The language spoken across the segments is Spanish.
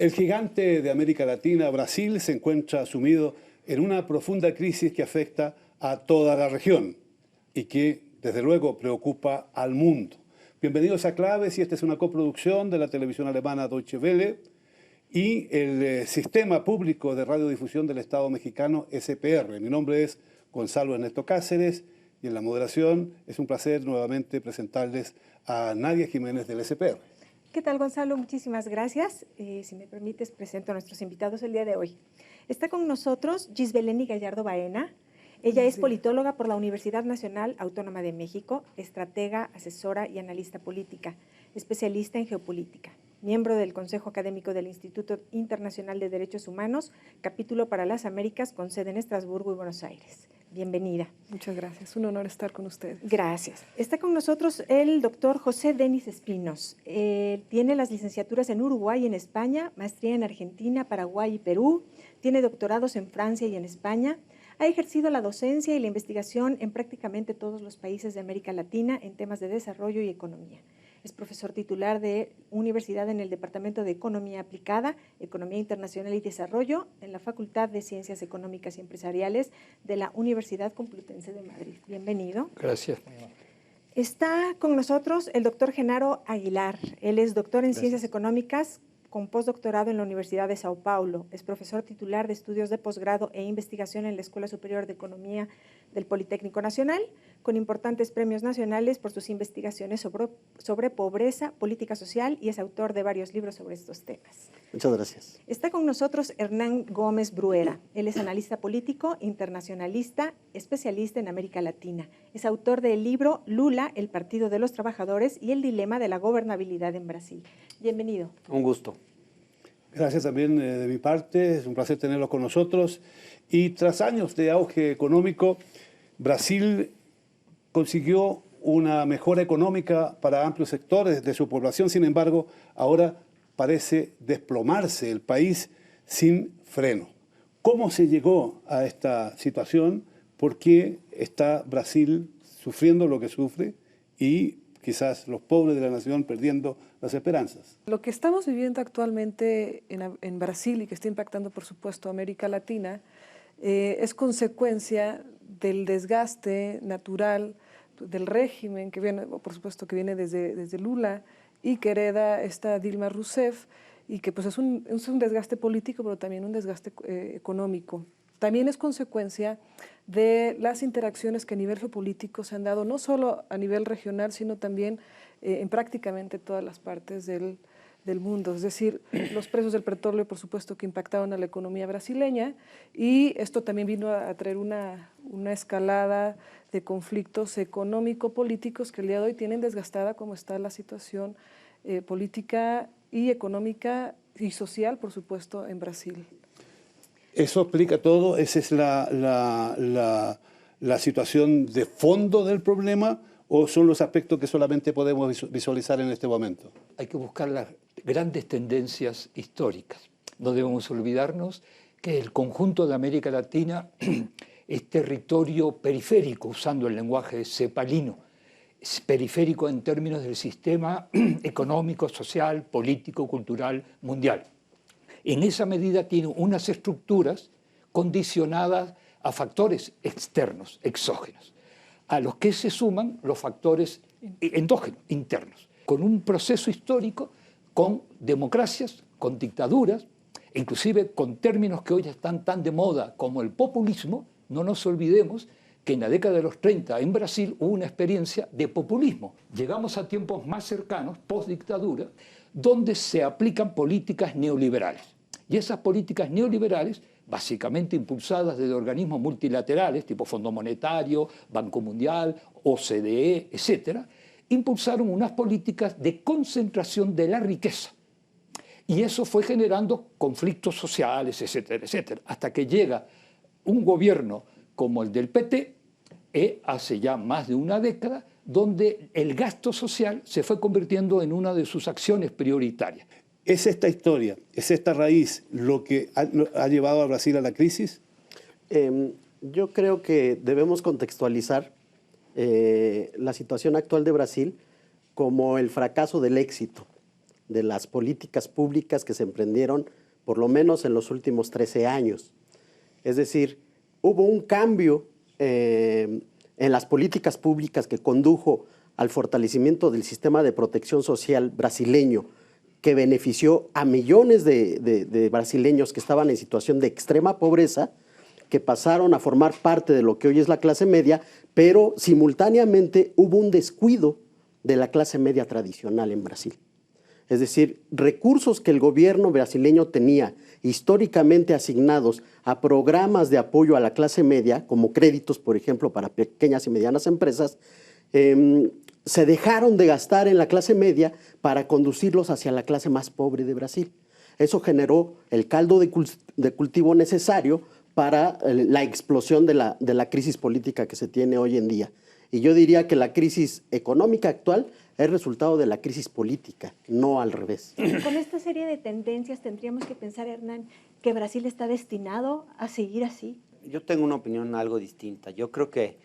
El gigante de América Latina, Brasil, se encuentra sumido en una profunda crisis que afecta a toda la región y que, desde luego, preocupa al mundo. Bienvenidos a Claves, y esta es una coproducción de la televisión alemana Deutsche Welle y el Sistema Público de Radiodifusión del Estado Mexicano, SPR. Mi nombre es Gonzalo Ernesto Cáceres y en la moderación es un placer nuevamente presentarles a Nadia Jiménez del SPR. ¿Qué tal, Gonzalo? Muchísimas gracias. Si me permites, presento a nuestros invitados el día de hoy. Está con nosotros Gisbeleni Gallardo Baena. Ella es politóloga por la Universidad Nacional Autónoma de México, estratega, asesora y analista política, especialista en geopolítica, miembro del Consejo Académico del Instituto Internacional de Derechos Humanos, capítulo para las Américas, con sede en Estrasburgo y Buenos Aires. Bienvenida. Muchas gracias, un honor estar con ustedes. Gracias. Está con nosotros el doctor José Denis Espinos. Tiene las licenciaturas en Uruguay y en España, maestría en Argentina, Paraguay y Perú, tiene doctorados en Francia y en España. Ha ejercido la docencia y la investigación en prácticamente todos los países de América Latina en temas de desarrollo y economía. Es profesor titular de universidad en el Departamento de Economía Aplicada, Economía Internacional y Desarrollo en la Facultad de Ciencias Económicas y Empresariales de la Universidad Complutense de Madrid. Bienvenido. Gracias. Está con nosotros el doctor Genaro Aguilar. Él es doctor en Ciencias Económicas con postdoctorado en la Universidad de Sao Paulo. Es profesor titular de estudios de posgrado e investigación en la Escuela Superior de Economía del Politécnico Nacional, con importantes premios nacionales por sus investigaciones sobre pobreza, política social, y es autor de varios libros sobre estos temas. Muchas gracias. Está con nosotros Hernán Gómez Bruera. Él es analista político, internacionalista, especialista en América Latina. Es autor del libro Lula, el Partido de los Trabajadores y el dilema de la gobernabilidad en Brasil. Bienvenido. Un gusto. Gracias también de mi parte, es un placer tenerlos con nosotros. Y tras años de auge económico, Brasil consiguió una mejora económica para amplios sectores de su población. Sin embargo, ahora parece desplomarse el país sin freno. ¿Cómo se llegó a esta situación? ¿Por qué está Brasil sufriendo lo que sufre y quizás los pobres de la nación perdiendo las esperanzas? Lo que estamos viviendo actualmente en Brasil y que está impactando, por supuesto, a América Latina, es consecuencia del desgaste natural del régimen que viene, por supuesto, que viene desde Lula y que hereda esta Dilma Rousseff, y que pues es un desgaste político, pero también un desgaste económico. También es consecuencia de las interacciones que a nivel geopolítico se han dado, no solo a nivel regional, sino también en prácticamente todas las partes del mundo. Es decir, los precios del petróleo, por supuesto, que impactaron a la economía brasileña, y esto también vino a traer una escalada de conflictos económico-políticos que el día de hoy tienen desgastada como está la situación política y económica y social, por supuesto, en Brasil. Eso explica todo. ¿Esa es la situación de fondo del problema o son los aspectos que solamente podemos visualizar en este momento? Hay que buscar las grandes tendencias históricas. No debemos olvidarnos que el conjunto de América Latina es territorio periférico, usando el lenguaje cepalino. Es periférico en términos del sistema económico, social, político, cultural, mundial. En esa medida tiene unas estructuras condicionadas a factores externos, exógenos, a los que se suman los factores endógenos, internos, con un proceso histórico, con democracias, con dictaduras, inclusive con términos que hoy están tan de moda como el populismo. No nos olvidemos que en la década de los 30 en Brasil hubo una experiencia de populismo. Llegamos a tiempos más cercanos, post-dictadura, donde se aplican políticas neoliberales. Y esas políticas neoliberales, básicamente impulsadas desde organismos multilaterales, tipo Fondo Monetario, Banco Mundial, OCDE, etc., impulsaron unas políticas de concentración de la riqueza. Y eso fue generando conflictos sociales, etcétera, etcétera, hasta que llega un gobierno como el del PT, hace ya más de una década, donde el gasto social se fue convirtiendo en una de sus acciones prioritarias. ¿Es esta historia, es esta raíz lo que ha llevado a Brasil a la crisis? Yo creo que debemos contextualizar la situación actual de Brasil como el fracaso del éxito de las políticas públicas que se emprendieron por lo menos en los últimos 13 años. Es decir, hubo un cambio en las políticas públicas que condujo al fortalecimiento del sistema de protección social brasileño, que benefició a millones de brasileños que estaban en situación de extrema pobreza, que pasaron a formar parte de lo que hoy es la clase media, pero simultáneamente hubo un descuido de la clase media tradicional en Brasil. Es decir, recursos que el gobierno brasileño tenía históricamente asignados a programas de apoyo a la clase media, como créditos, por ejemplo, para pequeñas y medianas empresas, se dejaron de gastar en la clase media para conducirlos hacia la clase más pobre de Brasil. Eso generó el caldo de cultivo necesario para la explosión de la crisis política que se tiene hoy en día. Y yo diría que la crisis económica actual es resultado de la crisis política, no al revés. Con esta serie de tendencias tendríamos que pensar, Hernán, que Brasil está destinado a seguir así. Yo tengo una opinión algo distinta. Yo creo que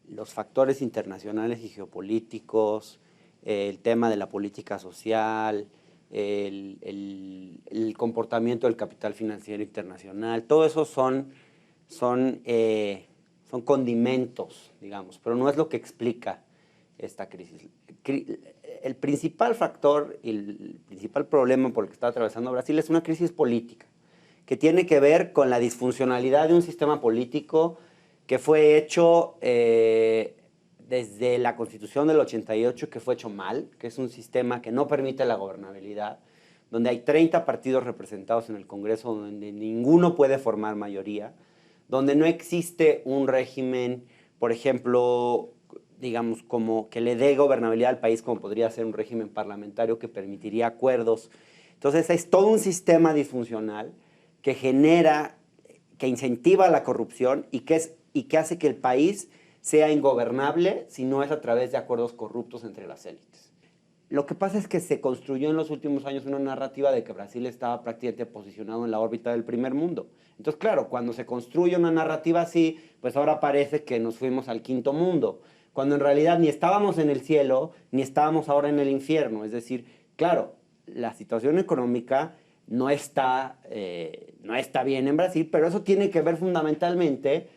los factores internacionales y geopolíticos, el tema de la política social, el comportamiento del capital financiero internacional, todo eso son condimentos, digamos, pero no es lo que explica esta crisis. El principal factor y el principal problema por el que está atravesando Brasil es una crisis política, que tiene que ver con la disfuncionalidad de un sistema político que fue hecho desde la Constitución del 88, que fue hecho mal, que es un sistema que no permite la gobernabilidad, donde hay 30 partidos representados en el Congreso, donde ninguno puede formar mayoría, donde no existe un régimen, por ejemplo, digamos, como que le dé gobernabilidad al país, como podría ser un régimen parlamentario que permitiría acuerdos. Entonces es todo un sistema disfuncional que genera, que incentiva la corrupción y que hace que el país sea ingobernable si no es a través de acuerdos corruptos entre las élites. Lo que pasa es que se construyó en los últimos años una narrativa de que Brasil estaba prácticamente posicionado en la órbita del primer mundo. Entonces, claro, cuando se construye una narrativa así, pues ahora parece que nos fuimos al quinto mundo, cuando en realidad ni estábamos en el cielo, ni estábamos ahora en el infierno. Es decir, claro, la situación económica no está bien en Brasil, pero eso tiene que ver fundamentalmente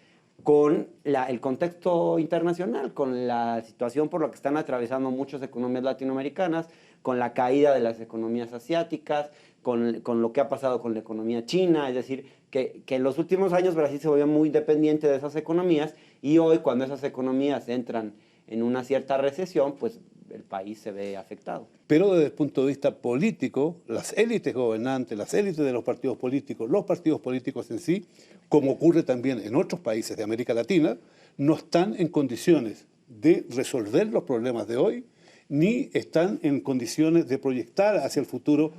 con el contexto internacional, con la situación por la que están atravesando muchas economías latinoamericanas, con la caída de las economías asiáticas, con lo que ha pasado con la economía china. Es decir, que en los últimos años Brasil se volvió muy dependiente de esas economías y hoy, cuando esas economías entran en una cierta recesión, pues el país se ve afectado. Pero desde el punto de vista político, las élites gobernantes, las élites de los partidos políticos en sí, como ocurre también en otros países de América Latina, no están en condiciones de resolver los problemas de hoy, ni están en condiciones de proyectar hacia el futuro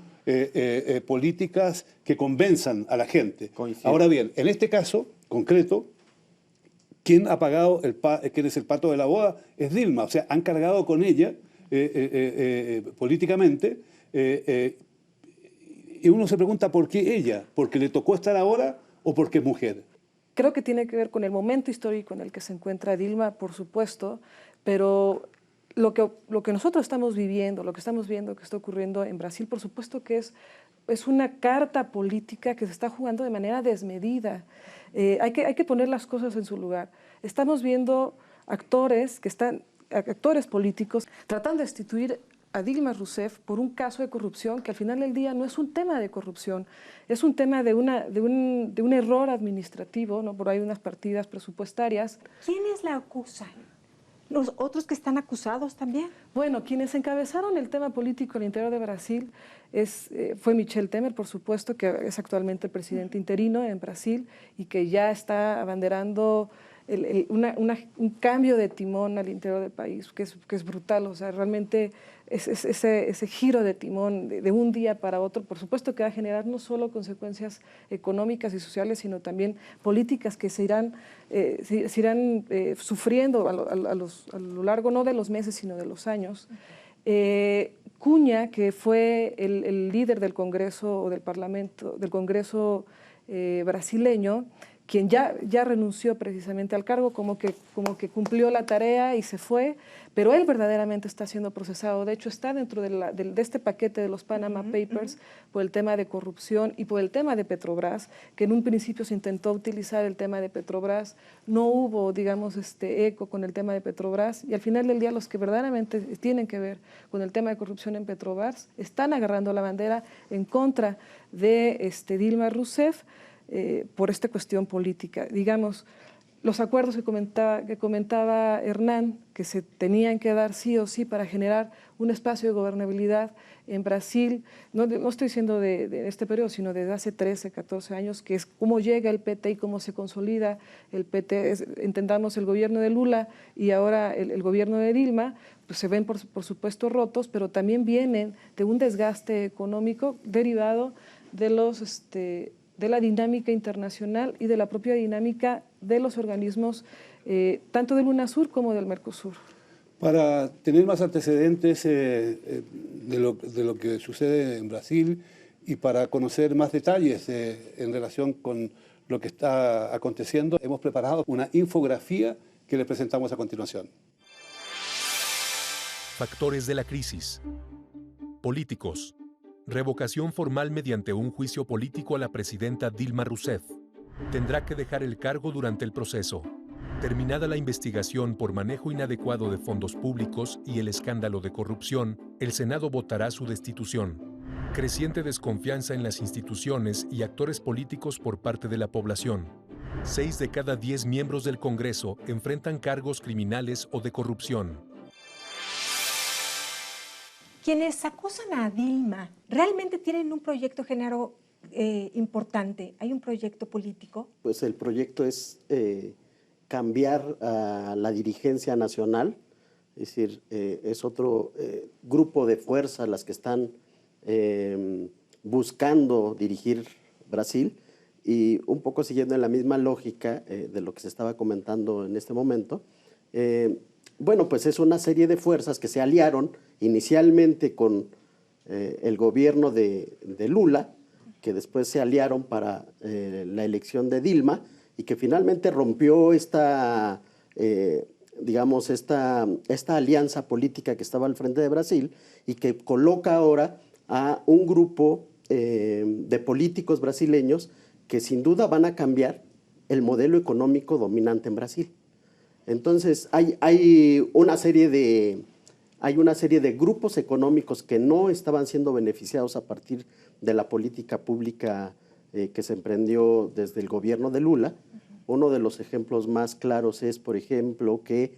políticas que convenzan a la gente. Coincido. Ahora bien, en este caso concreto, quien ha pagado quién es el pato de la boda es Dilma. O sea, han cargado con ella políticamente y uno se pregunta por qué ella, porque le tocó estar ahora o porque es mujer. Creo que tiene que ver con el momento histórico en el que se encuentra Dilma, por supuesto, pero lo que nosotros estamos viviendo, lo que estamos viendo que está ocurriendo en Brasil, por supuesto que es una carta política que se está jugando de manera desmedida. Hay que poner las cosas en su lugar. Estamos viendo actores políticos tratando de destituir a Dilma Rousseff por un caso de corrupción que al final del día no es un tema de corrupción, es un tema de un error administrativo, ¿no? Por ahí unas partidas presupuestarias. ¿Quiénes la acusan? ¿Los otros que están acusados también? Bueno, quienes encabezaron el tema político al interior de Brasil fue Michel Temer, por supuesto, que es actualmente el presidente interino en Brasil y que ya está abanderando un cambio de timón al interior del país, que es brutal. O sea, realmente ese giro de timón de un día para otro, por supuesto que va a generar no solo consecuencias económicas y sociales, sino también políticas que se irán sufriendo a lo largo no de los meses, sino de los años. Cunha, que fue el líder del Congreso o del Parlamento, del Congreso brasileño, quien ya renunció precisamente al cargo, como que cumplió la tarea y se fue, pero él verdaderamente está siendo procesado. De hecho, está dentro de este paquete de los Panama Papers por el tema de corrupción y por el tema de Petrobras, que en un principio se intentó utilizar el tema de Petrobras, no hubo, digamos, eco con el tema de Petrobras, y al final del día los que verdaderamente tienen que ver con el tema de corrupción en Petrobras están agarrando la bandera en contra de Dilma Rousseff, por esta cuestión política. Digamos, los acuerdos que comentaba Hernán, que se tenían que dar sí o sí para generar un espacio de gobernabilidad en Brasil, no estoy diciendo de este periodo, sino desde hace 13, 14 años, que es cómo llega el PT y cómo se consolida el PT, entendamos el gobierno de Lula y ahora el gobierno de Dilma, pues se ven por supuesto rotos, pero también vienen de un desgaste económico derivado de de la dinámica internacional y de la propia dinámica de los organismos, tanto del UNASUR como del Mercosur. Para tener más antecedentes de lo que sucede en Brasil y para conocer más detalles en relación con lo que está aconteciendo, hemos preparado una infografía que le presentamos a continuación. Factores de la crisis. Políticos. Revocación formal mediante un juicio político a la presidenta Dilma Rousseff. Tendrá que dejar el cargo durante el proceso. Terminada la investigación por manejo inadecuado de fondos públicos y el escándalo de corrupción, el Senado votará su destitución. Creciente desconfianza en las instituciones y actores políticos por parte de la población. 6 de cada 10 miembros del Congreso enfrentan cargos criminales o de corrupción. Quienes acusan a Dilma, ¿realmente tienen un proyecto, Genaro, importante? ¿Hay un proyecto político? Pues el proyecto es cambiar a la dirigencia nacional, es decir, es otro grupo de fuerzas las que están buscando dirigir Brasil, y un poco siguiendo en la misma lógica de lo que se estaba comentando en este momento. Bueno, pues es una serie de fuerzas que se aliaron inicialmente con el gobierno de Lula, que después se aliaron para la elección de Dilma y que finalmente rompió esta alianza política que estaba al frente de Brasil y que coloca ahora a un grupo de políticos brasileños que sin duda van a cambiar el modelo económico dominante en Brasil. Entonces, hay una serie de grupos económicos que no estaban siendo beneficiados a partir de la política pública que se emprendió desde el gobierno de Lula. Uno de los ejemplos más claros es, por ejemplo, que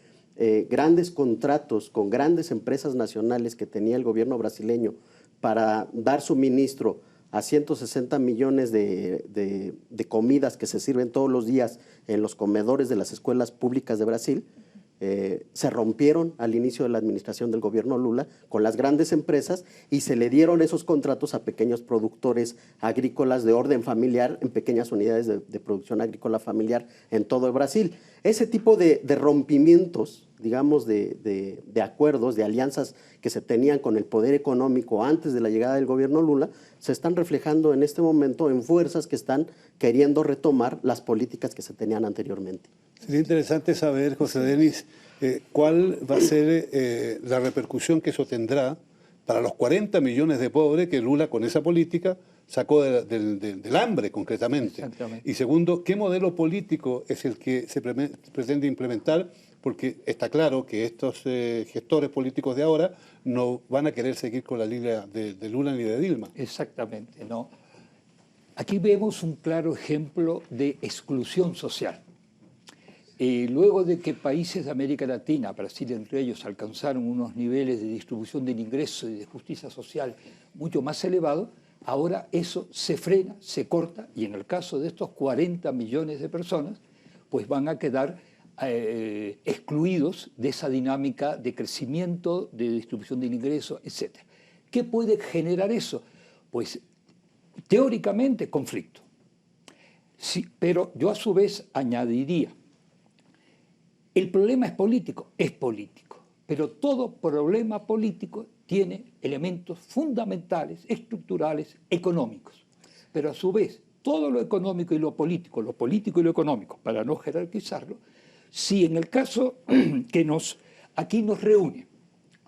grandes contratos con grandes empresas nacionales que tenía el gobierno brasileño para dar suministro a 160 millones de comidas que se sirven todos los días en los comedores de las escuelas públicas de Brasil, se rompieron al inicio de la administración del gobierno Lula con las grandes empresas y se le dieron esos contratos a pequeños productores agrícolas de orden familiar en pequeñas unidades de producción agrícola familiar en todo el Brasil. Ese tipo de rompimientos, digamos, de acuerdos, de alianzas que se tenían con el poder económico antes de la llegada del gobierno Lula, se están reflejando en este momento en fuerzas que están queriendo retomar las políticas que se tenían anteriormente. Sería interesante saber, José Denis, cuál va a ser la repercusión que eso tendrá para los 40 millones de pobres que Lula con esa política sacó del hambre concretamente. Exactamente. Y segundo, ¿qué modelo político es el que se pretende implementar? Porque está claro que estos gestores políticos de ahora no van a querer seguir con la línea de Lula ni de Dilma. Exactamente, ¿no? Aquí vemos un claro ejemplo de exclusión social. Luego de que países de América Latina, Brasil entre ellos, alcanzaron unos niveles de distribución del ingreso y de justicia social mucho más elevados, ahora eso se frena, se corta, y en el caso de estos 40 millones de personas, pues van a quedar excluidos de esa dinámica de crecimiento, de distribución del ingreso, etc. ¿Qué puede generar eso? Pues teóricamente conflicto. Sí, pero yo a su vez añadiría, el problema es político, pero todo problema político tiene elementos fundamentales, estructurales, económicos. Pero a su vez, todo lo económico y lo político y lo económico, para no jerarquizarlo, si en el caso que aquí nos reúne,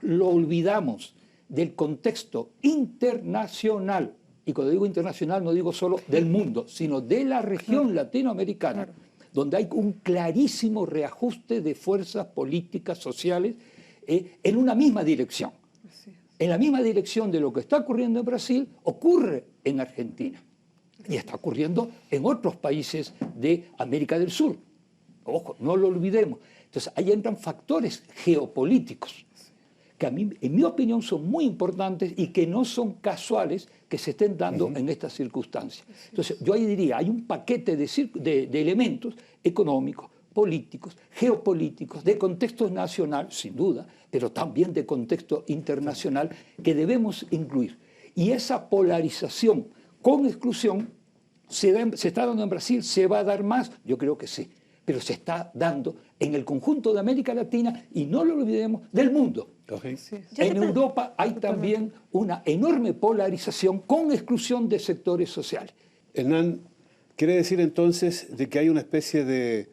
lo olvidamos del contexto internacional, y cuando digo internacional no digo solo del mundo, sino de la región latinoamericana, donde hay un clarísimo reajuste de fuerzas políticas, sociales, en una misma dirección. En la misma dirección de lo que está ocurriendo en Brasil, ocurre en Argentina. Y está ocurriendo en otros países de América del Sur. Ojo, no lo olvidemos. Entonces, ahí entran factores geopolíticos que a mí, en mi opinión, son muy importantes y que no son casuales que se estén dando en estas circunstancias. Entonces, yo ahí diría, hay un paquete de elementos económicos, políticos, geopolíticos, de contexto nacional, sin duda, pero también de contexto internacional que debemos incluir. Y esa polarización con exclusión se está dando en Brasil, ¿se va a dar más? Yo creo que sí, pero se está dando en el conjunto de América Latina y no lo olvidemos, del mundo. Okay. Sí. En Europa hay también una enorme polarización con exclusión de sectores sociales. Hernán, ¿quiere decir entonces de que hay una especie de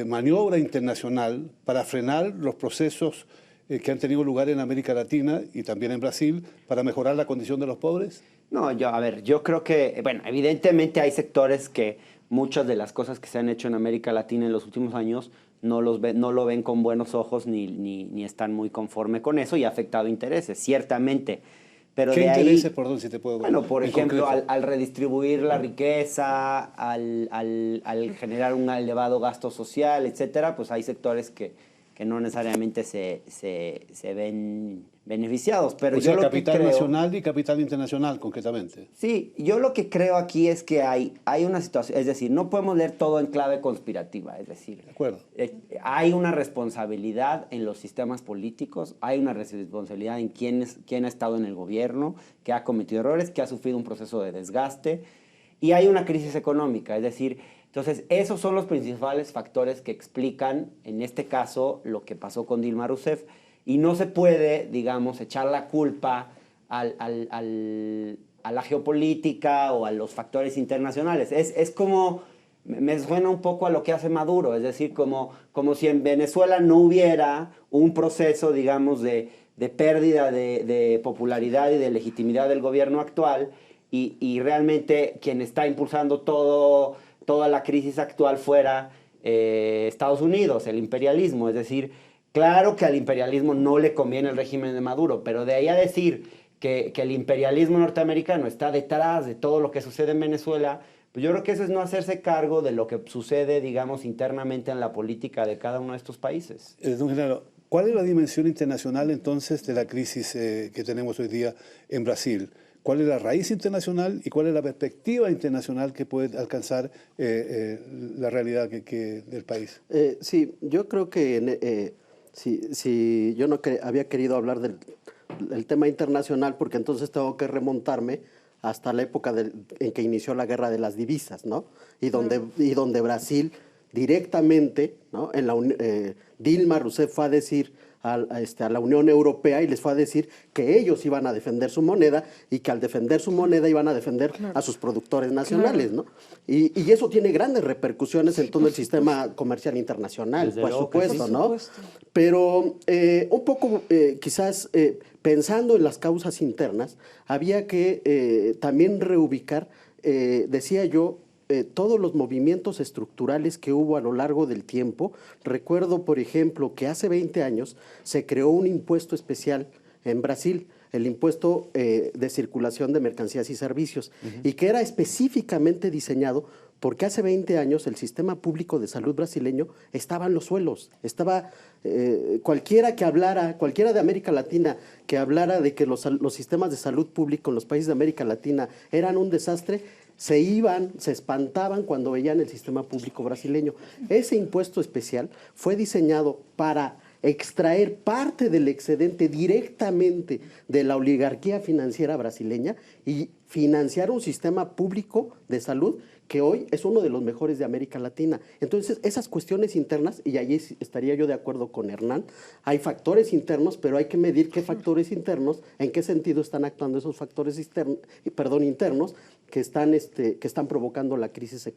maniobra internacional para frenar los procesos que han tenido lugar en América Latina y también en Brasil para mejorar la condición de los pobres? No, yo creo que, bueno, evidentemente hay sectores que muchas de las cosas que se han hecho en América Latina en los últimos años no lo ven con buenos ojos ni están muy conforme con eso y ha afectado intereses, ciertamente. Pero ¿Qué de intereses, ahí, perdón, si te puedo... bueno, por ejemplo, concreto? al redistribuir la riqueza, al generar un elevado gasto social, etcétera, pues hay sectores que no necesariamente se ven beneficiados. Pero O sea, yo lo capital que creo, nacional y capital internacional, concretamente. sí, yo lo que creo aquí es que hay una situación, es decir, no podemos leer todo en clave conspirativa, es decir, De acuerdo. hay una responsabilidad en los sistemas políticos, hay una responsabilidad en quién ha estado en el gobierno, que ha cometido errores, que ha sufrido un proceso de desgaste, y hay una crisis económica, es decir, entonces esos son los principales factores que explican, en este caso, lo que pasó con Dilma Rousseff, y no se puede, digamos, echar la culpa a la geopolítica o a los factores internacionales. Es como, me suena un poco a lo que hace Maduro, es decir, como si en Venezuela no hubiera un proceso, digamos, de pérdida de popularidad y de legitimidad del gobierno actual y realmente quien está impulsando toda la crisis actual fuera Estados Unidos, el imperialismo, es decir, claro que al imperialismo no le conviene el régimen de Maduro, pero de ahí a decir que el imperialismo norteamericano está detrás de todo lo que sucede en Venezuela, pues yo creo que eso es no hacerse cargo de lo que sucede, digamos, internamente en la política de cada uno de estos países. Don Genaro, ¿cuál es la dimensión internacional entonces de la crisis que tenemos hoy día en Brasil? ¿Cuál es la raíz internacional y cuál es la perspectiva internacional que puede alcanzar la realidad del país? Sí, yo creo que si yo no había querido hablar del tema internacional, porque entonces tengo que remontarme hasta la época en que inició la guerra de las divisas, ¿no? Y donde Brasil directamente, ¿no? Dilma Rousseff fue a decir a la Unión Europea y les fue a decir que ellos iban a defender su moneda y que al defender su moneda iban a defender a sus productores nacionales, ¿no? Y eso tiene grandes repercusiones en todo el sistema comercial internacional, por supuesto, ¿no? Pero un poco quizás pensando en las causas internas, había que también reubicar, decía yo, todos los movimientos estructurales que hubo a lo largo del tiempo. Recuerdo, por ejemplo, que hace 20 años se creó un impuesto especial en Brasil, el impuesto de circulación de mercancías y servicios, y que era específicamente diseñado porque hace 20 años el sistema público de salud brasileño estaba en los suelos. Estaba cualquiera de América Latina que hablara de que los sistemas de salud público en los países de América Latina eran un desastre, se espantaban cuando veían el sistema público brasileño. Ese impuesto especial fue diseñado para extraer parte del excedente directamente de la oligarquía financiera brasileña y financiar un sistema público de salud que hoy es uno de los mejores de América Latina. Entonces, esas cuestiones internas, y allí estaría yo de acuerdo con Hernán, hay factores internos, pero hay que medir qué factores internos, en qué sentido están actuando esos factores internos que están provocando la crisis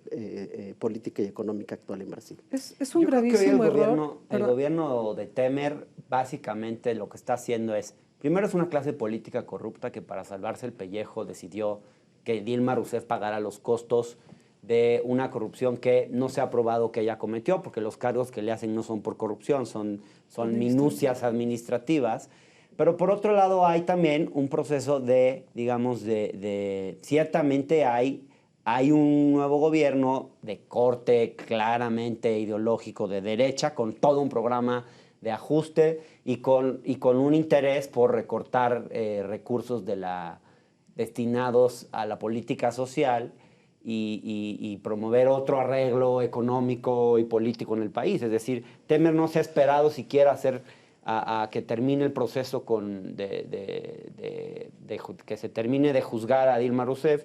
política y económica actual en Brasil. Es un Yo creo que hoy gravísimo error. el gobierno de Temer básicamente lo que está haciendo es, primero es una clase política corrupta que para salvarse el pellejo decidió que Dilma Rousseff pagara los costos de una corrupción que no se ha probado que ella cometió, porque los cargos que le hacen no son por corrupción, son minucias administrativas. Pero por otro lado hay también un proceso de, digamos, ciertamente hay un nuevo gobierno de corte claramente ideológico de derecha, con todo un programa de ajuste y con un interés por recortar recursos destinados a la política social y promover otro arreglo económico y político en el país. Es decir, Temer no se ha esperado siquiera a que termine el proceso que se termine de juzgar a Dilma Rousseff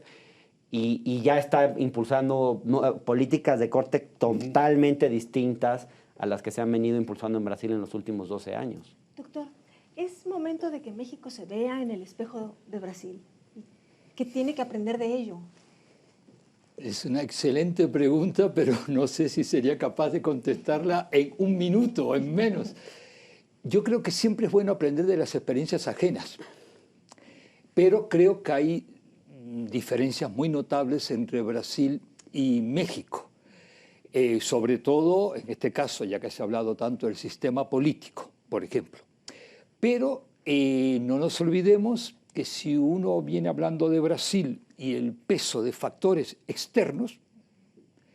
y ya está impulsando políticas de corte totalmente distintas a las que se han venido impulsando en Brasil en los últimos 12 años. Doctor, ¿es momento de que México se vea en el espejo de Brasil? ¿Qué tiene que aprender de ello? Es una excelente pregunta, pero no sé si sería capaz de contestarla en un minuto o en menos. Yo creo que siempre es bueno aprender de las experiencias ajenas, pero creo que hay diferencias muy notables entre Brasil y México, sobre todo en este caso, ya que se ha hablado tanto del sistema político, por ejemplo. Pero no nos olvidemos que si uno viene hablando de Brasil y el peso de factores externos,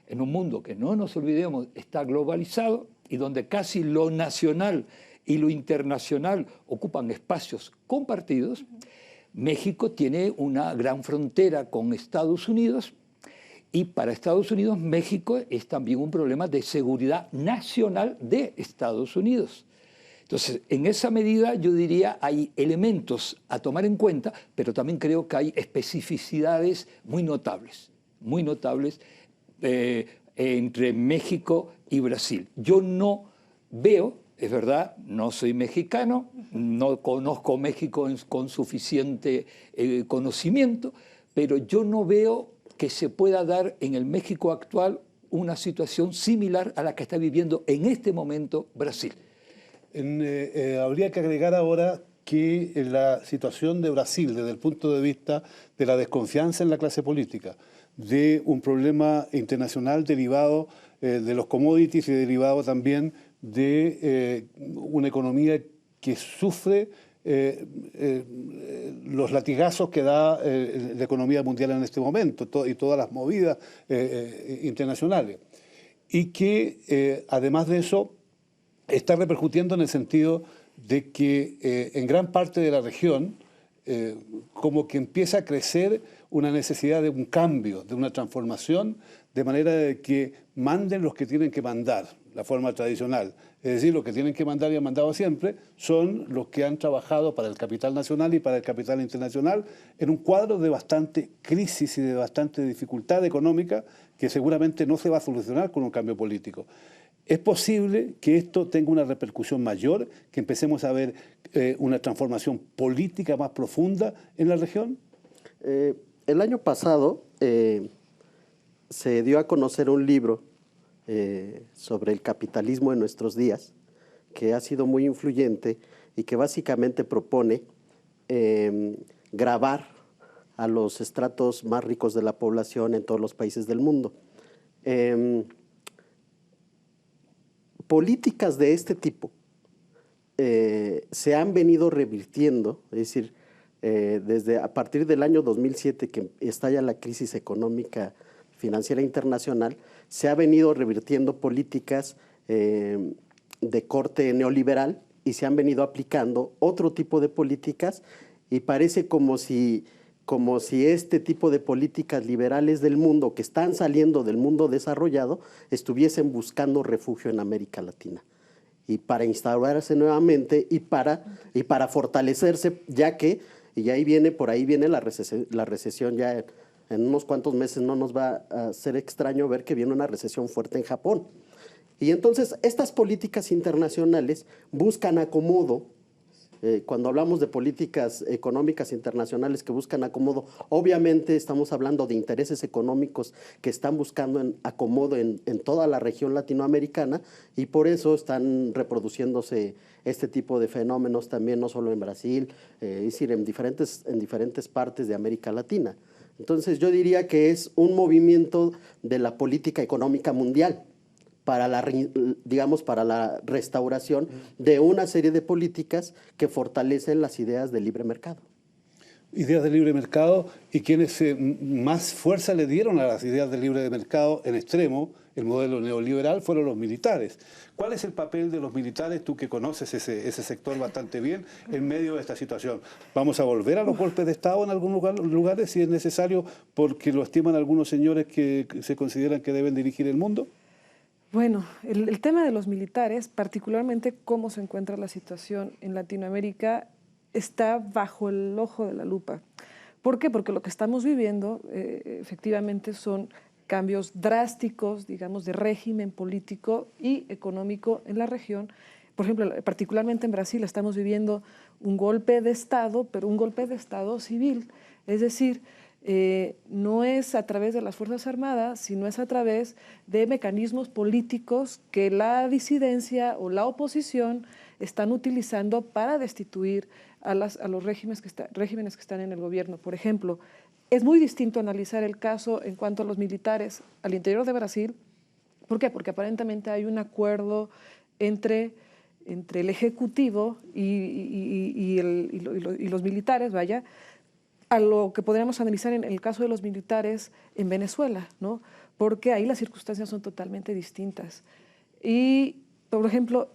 en un mundo que no nos olvidemos está globalizado y donde casi lo nacional y lo internacional ocupan espacios compartidos, México tiene una gran frontera con Estados Unidos y para Estados Unidos México es también un problema de seguridad nacional de Estados Unidos. Entonces, en esa medida yo diría hay elementos a tomar en cuenta, pero también creo que hay especificidades muy notables entre México y Brasil. Yo no veo, es verdad, no soy mexicano, no conozco México con suficiente conocimiento, pero yo no veo que se pueda dar en el México actual una situación similar a la que está viviendo en este momento Brasil. Habría que agregar ahora que la situación de Brasil, desde el punto de vista de la desconfianza en la clase política, de un problema internacional derivado de los commodities y derivado también de una economía que sufre los latigazos que da la economía mundial en este momento y todas las movidas internacionales. Y que además de eso está repercutiendo en el sentido de que en gran parte de la región como que empieza a crecer una necesidad de un cambio, de una transformación, de manera de que manden los que tienen que mandar, la forma tradicional. Es decir, los que tienen que mandar y han mandado siempre son los que han trabajado para el capital nacional y para el capital internacional en un cuadro de bastante crisis y de bastante dificultad económica que seguramente no se va a solucionar con un cambio político. ¿Es posible que esto tenga una repercusión mayor, que empecemos a ver una transformación política más profunda en la región? El año pasado se dio a conocer un libro sobre el capitalismo en nuestros días, que ha sido muy influyente y que básicamente propone gravar a los estratos más ricos de la población en todos los países del mundo. Políticas de este tipo se han venido revirtiendo, es decir, a partir del año 2007 que estalla la crisis económica financiera internacional, se ha venido revirtiendo políticas de corte neoliberal y se han venido aplicando otro tipo de políticas y parece como si este tipo de políticas liberales del mundo que están saliendo del mundo desarrollado estuviesen buscando refugio en América Latina y para instaurarse nuevamente y para fortalecerse, ya que, y ahí viene, por ahí viene la recesión ya en unos cuantos meses no nos va a ser extraño ver que viene una recesión fuerte en Japón. Y entonces estas políticas internacionales buscan acomodo. Cuando hablamos de políticas económicas internacionales que buscan acomodo, obviamente estamos hablando de intereses económicos que están buscando acomodo en toda la región latinoamericana, y por eso están reproduciéndose este tipo de fenómenos también, no solo en Brasil, es decir, en diferentes partes de América Latina. Entonces yo diría que es un movimiento de la política económica mundial para la restauración de una serie de políticas que fortalecen las ideas del libre mercado. Ideas de libre mercado, y quienes más fuerza le dieron a las ideas del libre mercado en extremo, el modelo neoliberal, fueron los militares. ¿Cuál es el papel de los militares, tú que conoces ese sector bastante bien, en medio de esta situación? ¿Vamos a volver a los golpes de Estado en algunos lugares si es necesario, porque lo estiman algunos señores que se consideran que deben dirigir el mundo? Bueno, el tema de los militares, particularmente cómo se encuentra la situación en Latinoamérica, está bajo el ojo de la lupa. ¿Por qué? Porque lo que estamos viviendo efectivamente son cambios drásticos, digamos, de régimen político y económico en la región. Por ejemplo, particularmente en Brasil estamos viviendo un golpe de Estado, pero un golpe de Estado civil. Es decir, no es a través de las Fuerzas Armadas, sino es a través de mecanismos políticos que la disidencia o la oposición están utilizando para destituir a los regímenes que están en el gobierno. Por ejemplo, es muy distinto analizar el caso en cuanto a los militares al interior de Brasil. ¿Por qué? Porque aparentemente hay un acuerdo entre el Ejecutivo y los militares, vaya, a lo que podríamos analizar en el caso de los militares en Venezuela, ¿no? Porque ahí las circunstancias son totalmente distintas. Y, por ejemplo,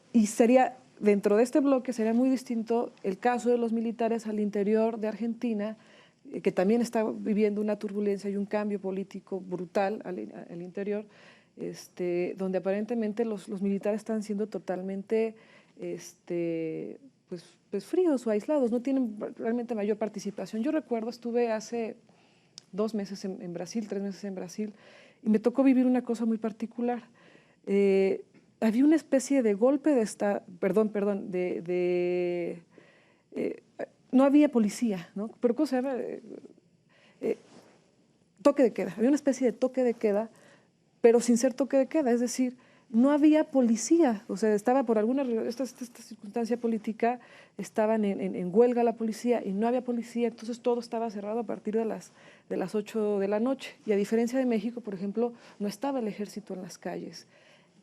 dentro de este bloque sería muy distinto el caso de los militares al interior de Argentina, que también está viviendo una turbulencia y un cambio político brutal al interior, donde aparentemente los militares están siendo totalmente pues fríos o aislados, no tienen realmente mayor participación. Yo recuerdo, estuve hace 2 meses en Brasil, 3 meses en Brasil, y me tocó vivir una cosa muy particular. Había una especie de golpe de Estado, no había policía, ¿no? Pero ¿cómo se llama? Toque de queda. Había una especie de toque de queda, pero sin ser toque de queda, es decir, no había policía, o sea, estaba por esta circunstancia política, estaban en huelga la policía y no había policía, entonces todo estaba cerrado a partir de las 8 de la noche. Y a diferencia de México, por ejemplo, no estaba el ejército en las calles.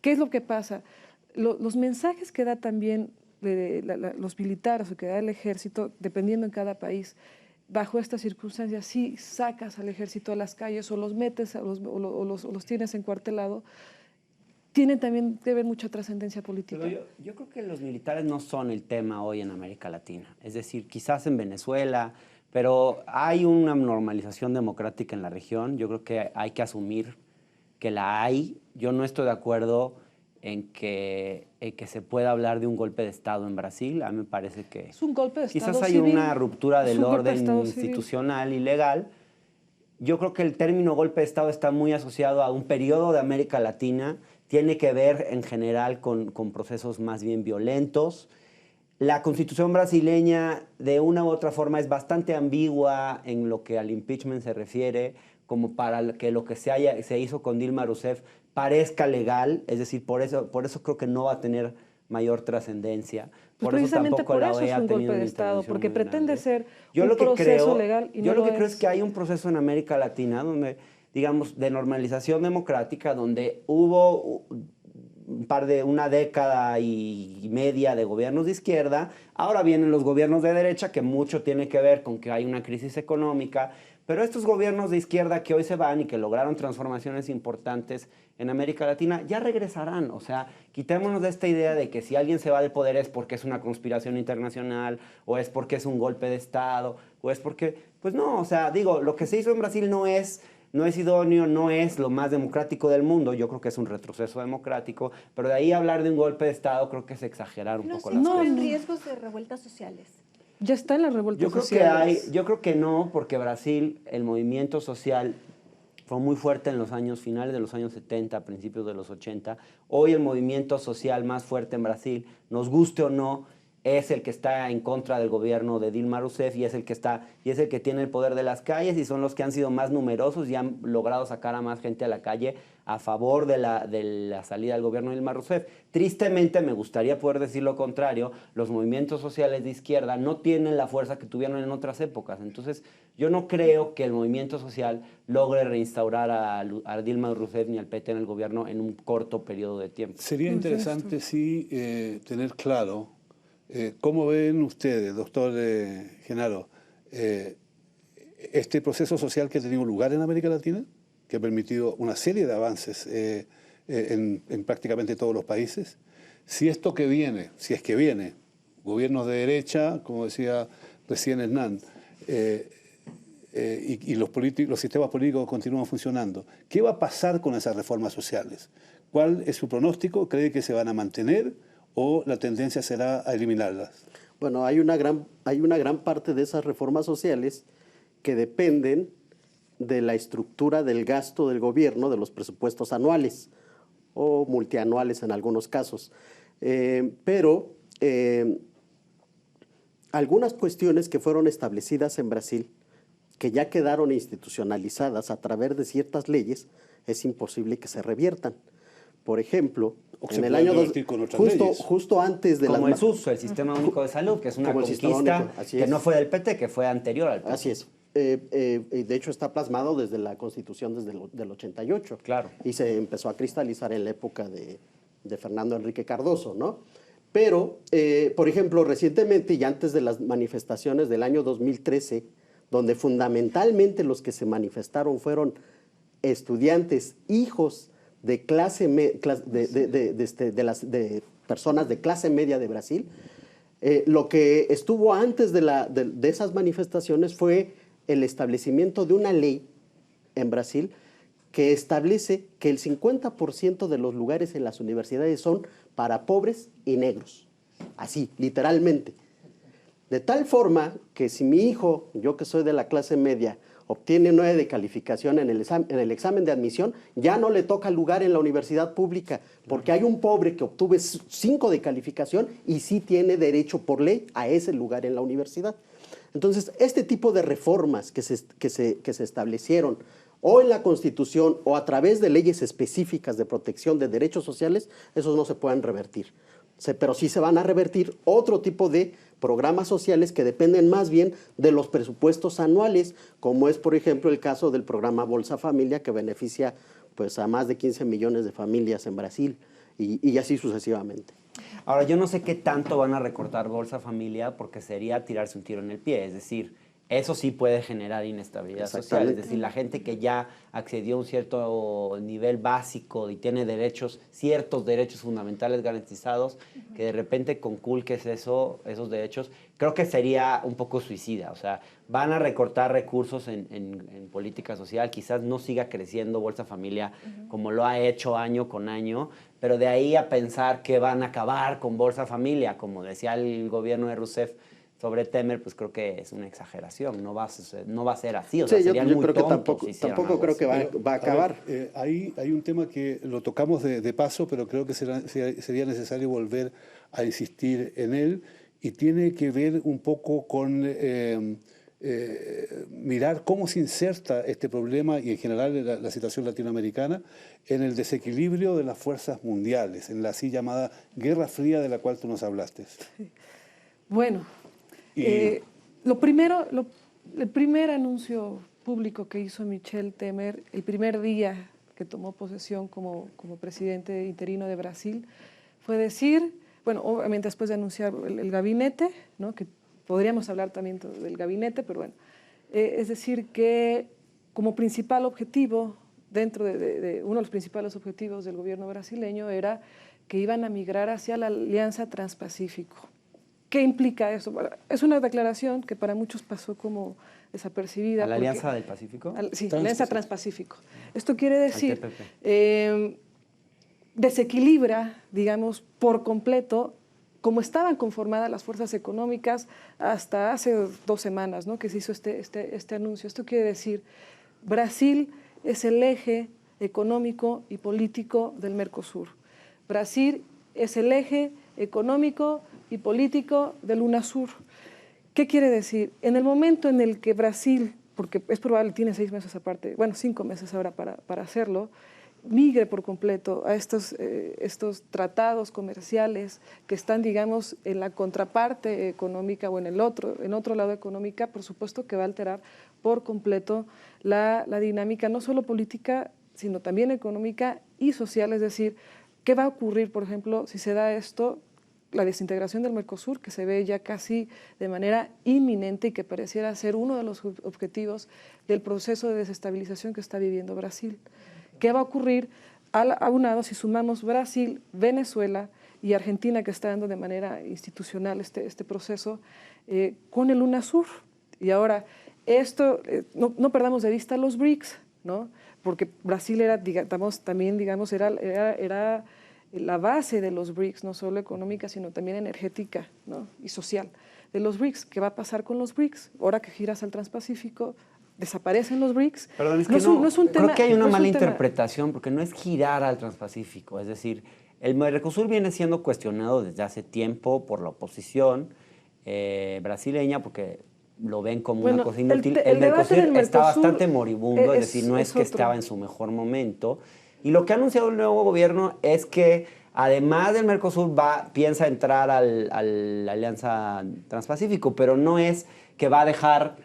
¿Qué es lo que pasa? Los mensajes que da también los militares o que da el ejército, dependiendo en cada país, bajo estas circunstancias, si sacas al ejército a las calles o los metes o los tienes encuartelado, tienen también que ver mucha trascendencia política. Pero yo creo que los militares no son el tema hoy en América Latina. Es decir, quizás en Venezuela, pero hay una normalización democrática en la región. Yo creo que hay que asumir que la hay. Yo no estoy de acuerdo en que se pueda hablar de un golpe de Estado en Brasil. A mí me parece que es un golpe de Estado quizás hay civil. una ruptura del orden institucional y legal. Yo creo que el término golpe de Estado está muy asociado a un periodo de América Latina. Tiene que ver en general con procesos más bien violentos. La Constitución brasileña, de una u otra forma, es bastante ambigua en lo que al impeachment se refiere, como para que lo que se hizo con Dilma Rousseff parezca legal. Es decir, por eso creo que no va a tener mayor trascendencia. Por eso tampoco la OEA ha tenido un golpe de Estado, porque pretende ser un proceso legal y no yo lo que creo es que hay un proceso en América Latina donde, digamos, de normalización democrática, donde hubo una década y media de gobiernos de izquierda. Ahora vienen los gobiernos de derecha, que mucho tiene que ver con que hay una crisis económica, pero estos gobiernos de izquierda que hoy se van y que lograron transformaciones importantes en América Latina, ya regresarán. O sea, quitémonos de esta idea de que si alguien se va del poder es porque es una conspiración internacional, o es porque es un golpe de Estado, o es porque... Pues no, o sea, digo, lo que se hizo en Brasil no es idóneo, no es lo más democrático del mundo. Yo creo que es un retroceso democrático, pero de ahí hablar de un golpe de Estado creo que es exagerar un poco las cosas. ¿No hay riesgos de revueltas sociales? ¿Ya está en las revueltas sociales? Yo creo que no, porque Brasil, el movimiento social fue muy fuerte en los años finales de los años 70, principios de los 80. Hoy el movimiento social más fuerte en Brasil, nos guste o no, es el que está en contra del gobierno de Dilma Rousseff y es el que tiene el poder de las calles y son los que han sido más numerosos y han logrado sacar a más gente a la calle a favor de la salida del gobierno de Dilma Rousseff. Tristemente, me gustaría poder decir lo contrario, los movimientos sociales de izquierda no tienen la fuerza que tuvieron en otras épocas. Entonces, yo no creo que el movimiento social logre reinstaurar a Dilma Rousseff ni al PT en el gobierno en un corto periodo de tiempo. Sería interesante, sí, tener claro cómo ven ustedes, doctor Genaro, este proceso social que ha tenido lugar en América Latina, que ha permitido una serie de avances en prácticamente todos los países. Si esto que viene, si es que viene, gobiernos de derecha, como decía recién Hernán, y los sistemas políticos continúan funcionando, ¿qué va a pasar con esas reformas sociales? ¿Cuál es su pronóstico? ¿Cree que se van a mantener o la tendencia será a eliminarlas? Bueno, hay una gran parte de esas reformas sociales que dependen de la estructura del gasto del gobierno, de los presupuestos anuales o multianuales en algunos casos. Pero algunas cuestiones que fueron establecidas en Brasil, que ya quedaron institucionalizadas a través de ciertas leyes, es imposible que se reviertan. Por ejemplo, en el año justo antes de como el SUS, el Sistema Único de Salud, que es una conquista que no fue del PT, que fue anterior al PT. Así es. De hecho, está plasmado desde la Constitución del 88. Claro. Y se empezó a cristalizar en la época de Fernando Enrique Cardoso, ¿no? Pero, por ejemplo, recientemente y antes de las manifestaciones del año 2013, donde fundamentalmente los que se manifestaron fueron estudiantes, hijos de de personas de clase media de Brasil, lo que estuvo antes de esas manifestaciones fue el establecimiento de una ley en Brasil que establece que el 50% de los lugares en las universidades son para pobres y negros. Así, literalmente. De tal forma que si mi hijo, yo que soy de la clase media, obtiene 9 de calificación en el examen de admisión, ya no le toca lugar en la universidad pública, porque hay un pobre que obtuvo 5 de calificación y sí tiene derecho por ley a ese lugar en la universidad. Entonces, este tipo de reformas que se establecieron o en la Constitución o a través de leyes específicas de protección de derechos sociales, esos no se pueden revertir. Pero sí se van a revertir otro tipo de programas sociales que dependen más bien de los presupuestos anuales, como es, por ejemplo, el caso del programa Bolsa Familia, que beneficia pues, a más de 15 millones de familias en Brasil y así sucesivamente. Ahora, yo no sé qué tanto van a recortar Bolsa Familia porque sería tirarse un tiro en el pie, es decir, eso sí puede generar inestabilidad social, es decir, la gente que ya accedió a un cierto nivel básico y tiene ciertos derechos fundamentales garantizados, que de repente conculques esos derechos, creo que sería un poco suicida. O sea, van a recortar recursos en política social, quizás no siga creciendo Bolsa Familia como lo ha hecho año con año, pero de ahí a pensar que van a acabar con Bolsa Familia, como decía el gobierno de Rousseff sobre Temer, pues creo que es una exageración, no va a ser así, o sea, serían muy creo que tontos tampoco creo que va a acabar. Hay un tema que lo tocamos de paso, pero creo que sería necesario volver a insistir en él, y tiene que ver un poco con mirar cómo se inserta este problema y en general la situación latinoamericana en el desequilibrio de las fuerzas mundiales, en la así llamada Guerra Fría de la cual tú nos hablaste. Bueno, el primer anuncio público que hizo Michel Temer, el primer día que tomó posesión como presidente interino de Brasil, fue decir, bueno, obviamente después de anunciar el gabinete, ¿no?, que podríamos hablar también del gabinete, pero bueno, es decir que como principal objetivo, dentro de uno de los principales objetivos del gobierno brasileño era que iban a migrar hacia la Alianza Transpacífico. ¿Qué implica eso? Es una declaración que para muchos pasó como desapercibida. ¿A la Alianza del Pacífico? Sí, Alianza Transpacífico. Esto quiere decir, desequilibra, digamos, por completo como estaban conformadas las fuerzas económicas hasta hace 2 semanas, ¿no?, que se hizo este anuncio. Esto quiere decir, Brasil es el eje económico y político del Mercosur. Brasil es el eje económico y político del UNASUR. ¿Qué quiere decir? En el momento en el que Brasil, porque es probable, tiene 6 meses aparte, bueno, 5 meses ahora para hacerlo, migre por completo a estos tratados comerciales que están, digamos, en la contraparte económica o en otro lado económica, por supuesto que va a alterar por completo la dinámica, no solo política, sino también económica y social. Es decir, ¿qué va a ocurrir, por ejemplo, si se da esto? La desintegración del Mercosur, que se ve ya casi de manera inminente y que pareciera ser uno de los objetivos del proceso de desestabilización que está viviendo Brasil. ¿Qué va a ocurrir aunado si sumamos Brasil, Venezuela y Argentina, que está dando de manera institucional este proceso, con el UNASUR? Y ahora, no perdamos de vista los BRICS, ¿no? Porque Brasil era, era la base de los BRICS, no solo económica, sino también energética, ¿no?, y social de los BRICS. ¿Qué va a pasar con los BRICS? Ahora que giras al Transpacífico, desaparecen los BRICS. Perdón, es que creo que hay una mala interpretación, porque no es girar al Transpacífico. Es decir, el Mercosur viene siendo cuestionado desde hace tiempo por la oposición brasileña, porque lo ven como una cosa inútil. El Mercosur está bastante moribundo, es decir, no es que estaba en su mejor momento. Y lo que ha anunciado el nuevo gobierno es que, además del Mercosur, piensa entrar a la Alianza Transpacífico, pero no es que va a dejar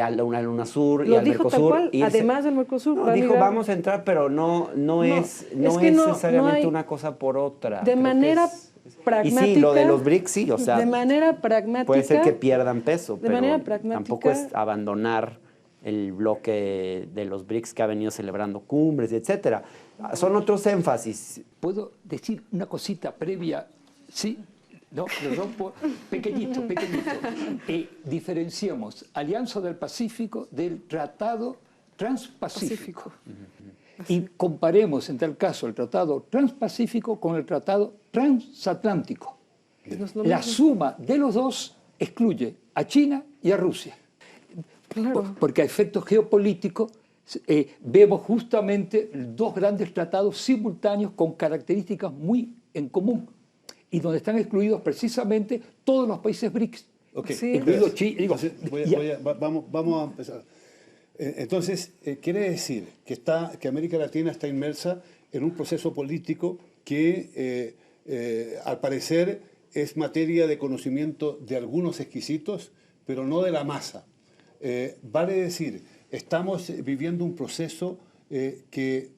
al UNASUR y al Mercosur irse. Además del Mercosur. No, dijo, vamos a entrar, pero no es necesariamente una cosa por otra. De manera pragmática. Y sí, lo de los BRICS, sí, o sea, de manera pragmática, puede ser que pierdan peso, pero pragmática, tampoco es abandonar el bloque de los BRICS que ha venido celebrando cumbres, etcétera. Son otros énfasis. ¿Puedo decir una cosita previa? Sí, no, lo rompo pequeñito. Diferenciamos Alianza del Pacífico del Tratado Transpacífico. Y comparemos, en tal caso, el Tratado Transpacífico con el Tratado Transatlántico. La suma de los dos excluye a China y a Rusia. Claro. Porque a efectos geopolíticos vemos justamente 2 grandes tratados simultáneos con características muy en común y donde están excluidos precisamente todos los países BRICS. Okay. Sí. Incluido Chile. Vamos a empezar. Entonces, quiere decir que América Latina está inmersa en un proceso político que, al parecer, es materia de conocimiento de algunos exquisitos, pero no de la masa. Vale decir, estamos viviendo un proceso que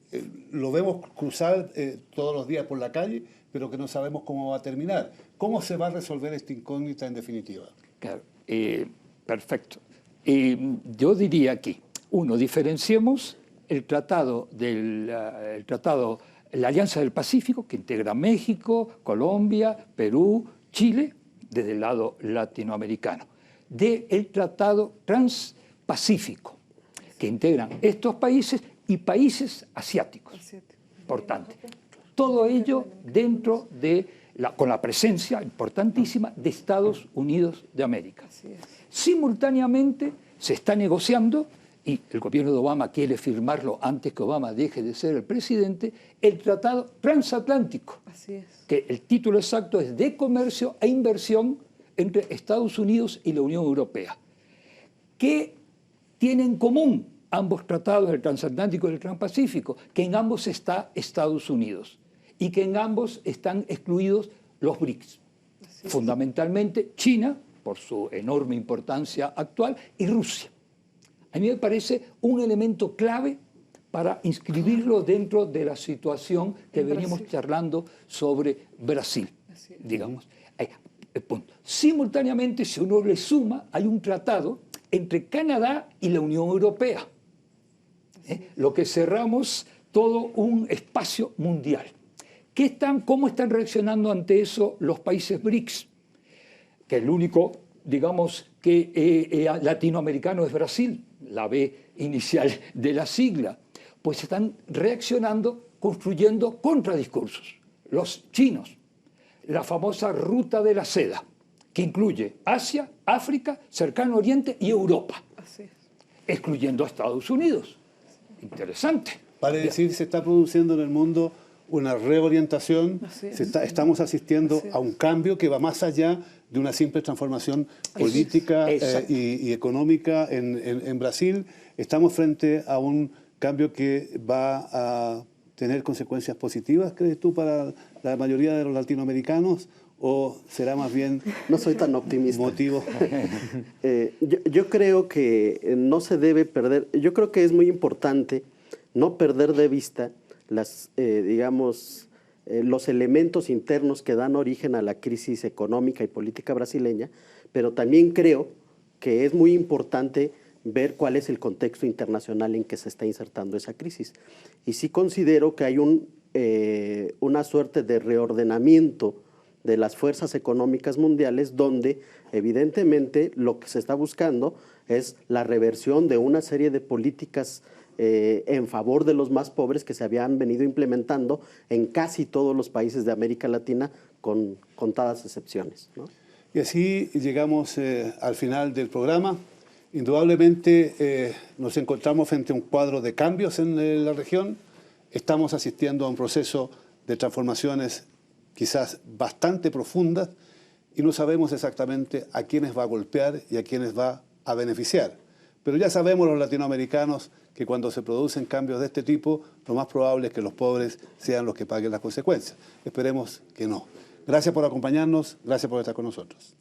lo vemos cruzar todos los días por la calle, pero que no sabemos cómo va a terminar. ¿Cómo se va a resolver esta incógnita en definitiva? Claro, perfecto. Yo diría aquí, diferenciemos el tratado la Alianza del Pacífico, que integra México, Colombia, Perú, Chile, desde el lado latinoamericano, del Tratado Transpacífico, que integran estos países y países asiáticos. Importante. Todo ello dentro de con la presencia importantísima de Estados Unidos de América. Simultáneamente se está negociando, y el gobierno de Obama quiere firmarlo antes que Obama deje de ser el presidente, el Tratado Transatlántico, que el título exacto es de comercio e inversión entre Estados Unidos y la Unión Europea. ¿Qué tienen en común ambos tratados, el transatlántico y el transpacífico? Que en ambos está Estados Unidos y que en ambos están excluidos los BRICS. Fundamentalmente China, por su enorme importancia actual, y Rusia. A mí me parece un elemento clave para inscribirlo dentro de la situación que veníamos charlando sobre Brasil, digamos. Punto. Simultáneamente, si uno le suma, hay un tratado entre Canadá y la Unión Europea, lo que cerramos todo un espacio mundial. ¿Cómo están reaccionando ante eso los países BRICS? Que el único, digamos, que latinoamericano es Brasil, la B inicial de la sigla. Pues están reaccionando, construyendo contradiscursos. Los chinos, la famosa ruta de la seda, que incluye Asia, África, Cercano Oriente y Europa, Así es. excluyendo a Estados Unidos. Interesante. Vale decir, se está produciendo en el mundo una reorientación, Así es. estamos asistiendo Así es. a un cambio que va más allá de una simple transformación política Exacto. y económica en Brasil. Estamos frente a un cambio que va a tener consecuencias positivas, ¿crees tú, para la mayoría de los latinoamericanos? ¿O será más bien No soy tan optimista. motivo? Yo creo que no se debe perder, yo creo que es muy importante no perder de vista los elementos internos que dan origen a la crisis económica y política brasileña, pero también creo que es muy importante ver cuál es el contexto internacional en que se está insertando esa crisis. Y sí considero que hay una suerte de reordenamiento de las fuerzas económicas mundiales, donde evidentemente lo que se está buscando es la reversión de una serie de políticas en favor de los más pobres que se habían venido implementando en casi todos los países de América Latina, con contadas excepciones, ¿no? Y así llegamos al final del programa. Indudablemente nos encontramos frente a un cuadro de cambios en la región. Estamos asistiendo a un proceso de transformaciones quizás bastante profundas y no sabemos exactamente a quiénes va a golpear y a quiénes va a beneficiar. Pero ya sabemos los latinoamericanos que cuando se producen cambios de este tipo, lo más probable es que los pobres sean los que paguen las consecuencias. Esperemos que no. Gracias por acompañarnos, gracias por estar con nosotros.